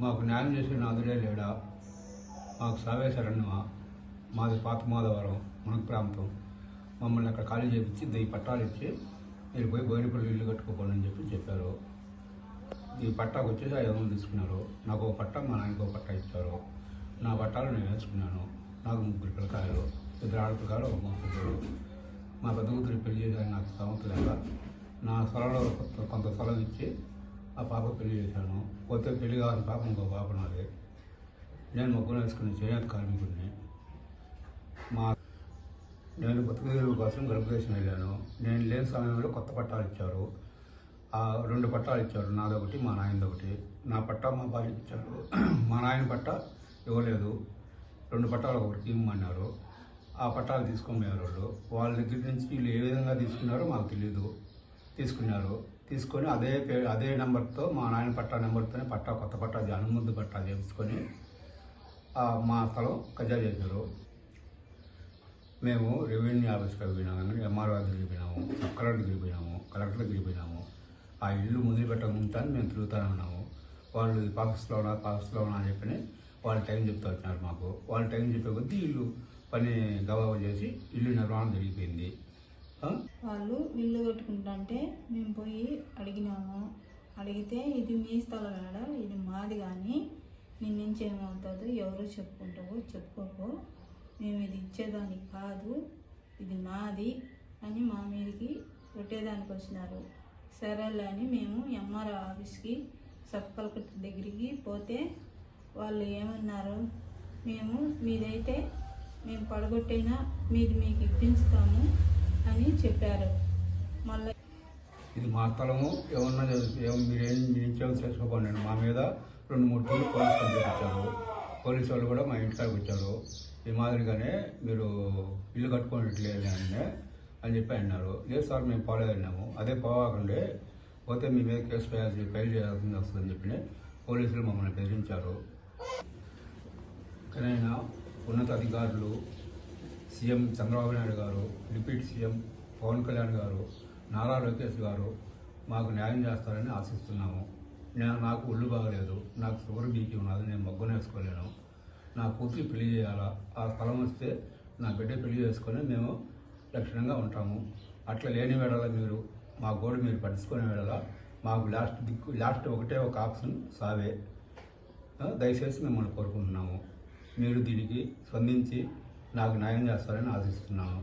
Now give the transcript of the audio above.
మాకు న్యాయం చేసే నాదుడే లేడా? మాకు సావే శరణ్యమా? మాది పాత మాధవరం మునగ ప్రాంతం. మమ్మల్ని అక్కడ ఖాళీ చేయించి ఈ పట్టాలు ఇచ్చి మీరు పోయి బోయినపల్లి ఇల్లు కట్టుకోకండి అని చెప్పారు. ఈ పట్టాకు వచ్చేసి 500 తీసుకున్నారు. నాకు ఒక పట్టా, మా నాయనకు ఒక పట్టా ఇచ్చారు. నా పట్టాలు నేను వేసుకున్నాను. నాకు 3 పిల్లకాయలు, 2 ఆడపిల్లకాయలు, ఒక మగపిల్లడు. మా పెద్ద కూతురు పెళ్లి చేశాను. నాకు స్థమత లేక నా స్థలంలో కొంత స్థలం ఇచ్చి ఆ పాప పెళ్లి చేశాను. పోతే పెళ్లి కావాలని పాప ఇంకో పాప నాది. నేను ముగ్గురు వేసుకుని చేనేత కార్మికుడిని. నేను బతుకుదేరు కోసం గర్భదేశం వెళ్ళాను. నేను లేని సమయంలో కొత్త పట్టాలు ఇచ్చారు. 2 పట్టాలు ఇచ్చారు. నాదొకటి, మా నాయనదొకటి. నా పట్టా మా భార్యకి ఇచ్చారు. మా నాయన పట్టా ఇవ్వలేదు. 2 పట్టాలు ఒకరికి ఇవ్వమన్నారు. ఆ పట్టాలు తీసుకోమన్నారు. వాళ్ళ దగ్గర నుంచి వీళ్ళు ఏ విధంగా తీసుకున్నారో మాకు తెలియదు. తీసుకొని అదే నెంబర్తో, మా నాయన పట్టా నెంబర్తోనే కొత్త పట్టా అనుమతి పట్టా చేయించుకొని మా స్థలం కబ్జా చేశారు. మేము రెవెన్యూ ఆఫీస్కి పోయినాము, ఎంఆర్ఓ దగ్గరికి పోయినాము, సబ్ కలెక్టర్ దగ్గరికి పోయినాము, కలెక్టర్ దగ్గరికి పోయినాము. ఆ ఇల్లు మొదలుపెట్టకుంటాను మేము తిరుగుతూనే ఉన్నాము. వాళ్ళు పాకిస్తాన్లో ఉన్నా అని చెప్పి వాళ్ళు టైం చెప్తూ వచ్చినారు మాకు. వాళ్ళు టైం చెప్పే కొద్దీ ఇల్లు పని గవాబా చేసి ఇల్లు నిర్మాణం జరిగిపోయింది. వాళ్ళు ఇల్లు కట్టుకుంటుంటే మేము పోయి అడిగినాము. అడిగితే ఇది మీ స్థలం కాడ, ఇది మాది, కానీ మీ నుంచి ఏమవుతుందో ఎవరు చెప్పుకుంటావో చెప్పుకోకు, మేము ఇది ఇచ్చేదానికి కాదు, ఇది మాది అని మా మీదకి కొట్టేదానికి వచ్చినారు. సరేలే అని మేము ఎంఆర్ఓ ఆఫీస్కి, సబ్ కలెక్టర్ దగ్గరికి పోతే వాళ్ళు ఏమన్నారు, మీదైతే మేము పడగొట్టైనా మీది మీకు ఇప్పించుతాము అని చెప్పారు. మళ్ళీ ఇది మా స్థలము, ఏమన్నా మీరేం చేసుకోకండి. మా మీద 2-3 టూర్లు పోలీసు కంప్లైంట్ ఇచ్చారు. పోలీసు వాళ్ళు కూడా మా ఇంటికాడికి వచ్చారు. ఈ మాదిరిగానే మీరు ఇల్లు కట్టుకోవట్లేదు అని చెప్పి అన్నారు. లేదు సార్, మేము పోలేదన్నాము. అదే పోవాకండి, పోతే మీ మీద కేసు ఫైల్ చేయాల్సింది వస్తుందని చెప్పి పోలీసులు మమ్మల్ని బెదిరించారు. ఎక్కడైనా ఉన్నత అధికారులు, సీఎం చంద్రబాబు నాయుడు గారు, డిప్యూటీ సీఎం పవన్ కళ్యాణ్ గారు, నారా లోకేష్ గారు మాకు న్యాయం చేస్తారని ఆశిస్తున్నాము. నాకు ఒళ్ళు బాగలేదు, నాకు షుగర్ బీపీ ఉన్నది, నేను మొగ్గను వేసుకోలేను. నా కూతురు పెళ్లి చేయాలా, ఆ స్థలం వస్తే నా బిడ్డ పెళ్లి చేసుకొని మేము లక్షణంగా ఉంటాము. అట్లా లేని వేళ మీరు మా గోడు మీరు పట్టించుకునే వేళ మాకు లాస్ట్ ఒకటే ఒక ఆప్షన్ సావే. దయచేసి మిమ్మల్ని కోరుకుంటున్నాము. మీరు దీనికి స్పందించి నాకు న్యాయం చేస్తారని ఆశిస్తున్నాను.